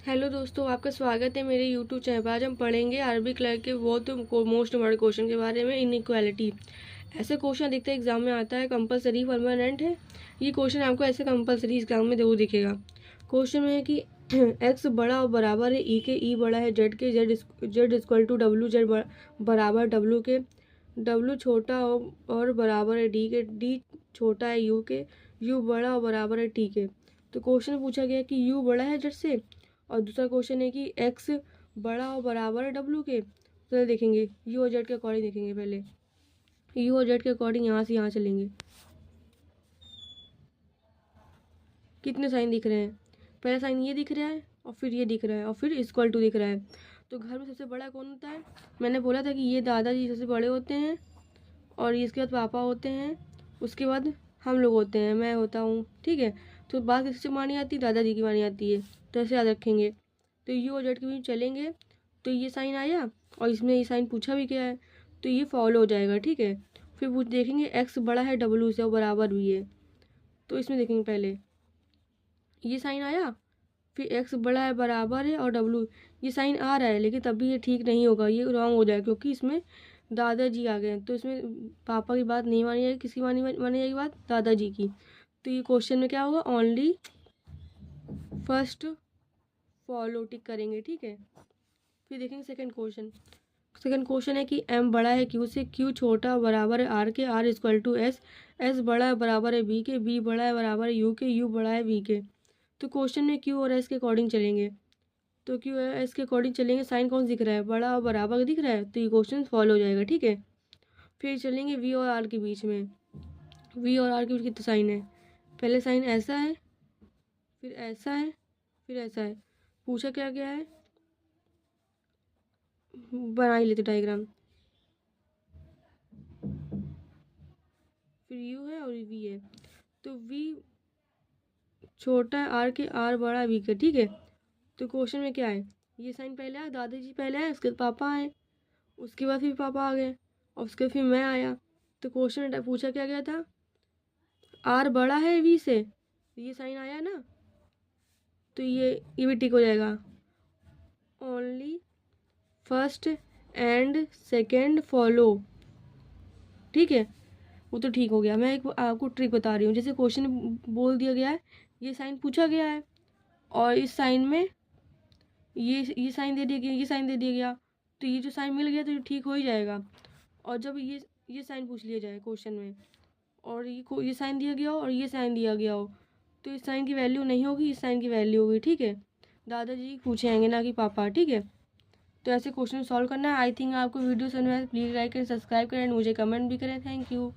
Hello दोस्तों, आपका स्वागत है मेरे यूट्यूब चैनल पर। आज हम पढ़ेंगे अरबी क्लर्क के बहुत मोस्ट इम्पॉर्टेंट क्वेश्चन के बारे में, इनइक्वालिटी। ऐसे क्वेश्चन दिखते हैं एग्जाम में आता है, कंपलसरी परमानेंट है। ये क्वेश्चन आपको ऐसे कंपलसरी एग्जाम में जरूर दिखेगा। क्वेश्चन में है कि एक्स बड़ा और बराबर है ई के, ई बड़ा है जेड के, Z equal to W, Z बराबर डब्ल्यू के, डब्ल्यू छोटा और बराबर है डी के, डी छोटा है यू के, यू बड़ा और बराबर है टी के। तो क्वेश्चन पूछा गया कि यू बड़ा है जेड से, और दूसरा क्वेश्चन है कि एक्स बड़ा और बराबर है डब्ल्यू के। तो देखेंगे यू और जेड के अकॉर्डिंग, देखेंगे पहले यू और जेड के अकॉर्डिंग यहाँ से यहाँ चलेंगे। कितने साइन दिख रहे हैं? पहला साइन ये दिख रहा है, और फिर ये दिख रहा है, और फिर इक्वल टू दिख रहा है। तो घर में सबसे बड़ा कौन होता है? मैंने बोला था कि ये दादाजी सबसे बड़े होते हैं, और इसके बाद पापा होते हैं, उसके बाद हम लोग होते हैं, मैं होता हूँ। ठीक है, तो बात किससे मानी आती है? दादाजी की मानी आती है। तो ऐसे याद रखेंगे। तो यू और जेड के बीच चलेंगे तो ये साइन आया, और इसमें ये साइन पूछा भी गया है, तो ये फॉलो हो जाएगा। ठीक है, फिर देखेंगे एक्स बड़ा है डब्ल्यू से और बराबर भी है, तो इसमें देखेंगे पहले ये साइन आया, फिर एक्स बड़ा है बराबर है और डब्ल्यू, ये साइन आ रहा है, लेकिन तब भी ये ठीक नहीं होगा, ये रॉन्ग हो जाएगा, क्योंकि इसमें दादाजी आ गए। तो इसमें पापा की बात नहीं मानी जाएगी, किसकी मानी जाएगी बात? दादाजी की। तो ये क्वेश्चन में क्या होगा? ओनली फर्स्ट फॉलो टिक करेंगे। ठीक है, फिर देखेंगे सेकंड क्वेश्चन। सेकंड क्वेश्चन है कि एम बड़ा है क्यू से, क्यू छोटा बराबर है आर के, R equal to S, S बड़ा है बराबर है बी के, बी बड़ा है बराबर है यू के, यू बड़ा है वी के। तो क्वेश्चन में क्यू और एस के अकॉर्डिंग चलेंगे। तो क्यू और एस के अकॉर्डिंग चलेंगे, साइन कौन दिख रहा है? बड़ा और बराबर का दिख रहा है, तो ये क्वेश्चन फॉलो हो जाएगा। ठीक है, फिर चलेंगे वी और आर के बीच में। वी और आर के बीच कितने साइन है? पहले साइन ऐसा है, फिर ऐसा है, फिर ऐसा है। पूछा क्या गया है? बना ही लेते डायग्राम। फिर यू है और वी है, तो वी छोटा है आर के, आर बड़ा है वी के। ठीक है, तो क्वेश्चन में क्या है? ये साइन पहले आया, दादाजी पहले आए, उसके बाद पापा आए, उसके बाद फिर पापा आ गए, और उसके बाद फिर मैं आया। तो क्वेश्चन पूछा क्या गया था? आर बड़ा है वी से, ये साइन आया ना, तो ये भी टिक हो जाएगा। Only first and second follow. ठीक है, वो तो ठीक हो गया। मैं एक आपको ट्रिक बता रही हूँ। जैसे क्वेश्चन बोल दिया गया है, ये साइन पूछा गया है, और इस साइन में ये साइन दे दिया गया, ये साइन दे दिया गया, तो ये जो साइन मिल गया तो ये ठीक हो ही जाएगा। और जब ये साइन पूछ लिया जाए क्वेश्चन में, और ये साइन दिया गया हो और ये साइन दिया गया हो, तो इस साइन की वैल्यू नहीं होगी, इस साइन की वैल्यू होगी। ठीक है, दादाजी पूछे आएंगे, ना कि पापा। ठीक है, तो ऐसे क्वेश्चन सॉल्व करना है। आई थिंक आपको वीडियो समझ में आए। प्लीज़ लाइक एंड सब्सक्राइब करें, मुझे कमेंट भी करें। Thank you.